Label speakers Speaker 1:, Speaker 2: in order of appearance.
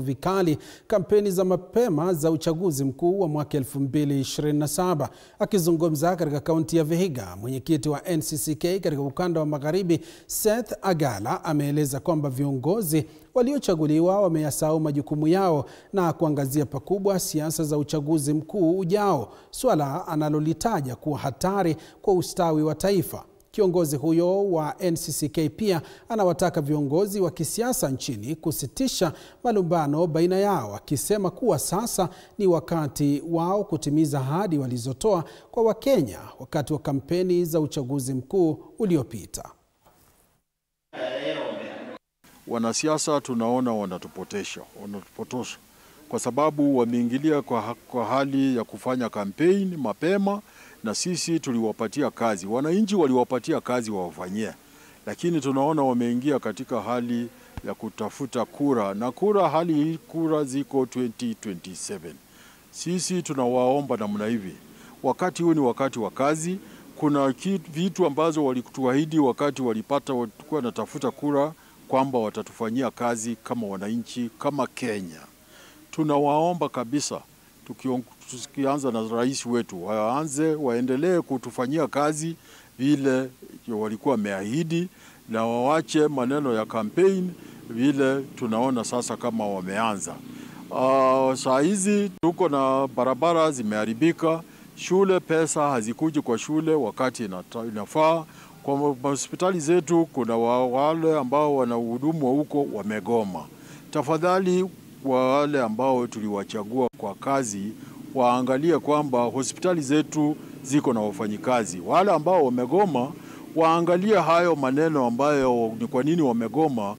Speaker 1: vikali kampeni za mapema za uchaguzi mkuu wa mwaka 2027. Akizungumza katika kaunti ya Vihiga, mwenyekiti wa NCCK katika ukanda wa Magharibi, Seth Agala, ameeleza kwamba viongozi waliochaguliwa wameyasahau majukumu yao na kuangazia pakubwa siasa za uchaguzi mkuu ujao, swala analolitaja kuwa hatari kwa ustawi wa taifa. Kiongozi huyo wa NCCK pia anawataka viongozi wa kisiasa nchini kusitisha malumbano baina yao, akisema kuwa sasa ni wakati wao kutimiza ahadi walizotoa kwa Wakenya wakati wa kampeni za uchaguzi mkuu uliopita.
Speaker 2: Wanasiasa tunaona wanatupotosha kwa sababu wameingilia kwa hali ya kufanya kampeni mapema, na sisi tuliwapatia kazi. Wananchi waliwapatia kazi wawafanyie, lakini tunaona wameingia katika hali ya kutafuta kura, na kura ziko 2027. Sisi tunawaomba namna hivi, wakati huu ni wakati wa kazi. Kuna vitu ambazo walituahidi wakati walikuwa natafuta kura kwamba watatufanyia kazi kama wananchi, kama Kenya. Tunawaomba kabisa, tukianza na rais wetu, waendelee kutufanyia kazi vile walikuwa wameahidi, na waache maneno ya campaign vile tunaona sasa kama wameanza. Saa hizi tuko na barabara zimeharibika, shule pesa hazikuji kwa shule wakati inafaa. Kwa hospitali zetu kuna wale ambao wanahudumu huko wamegoma. Tafadhali wale ambao tuliwachagua kwa kazi waangalie kwamba hospitali zetu ziko na wafanyikazi. Wale ambao wamegoma waangalie hayo maneno ambayo ni kwa nini wamegoma.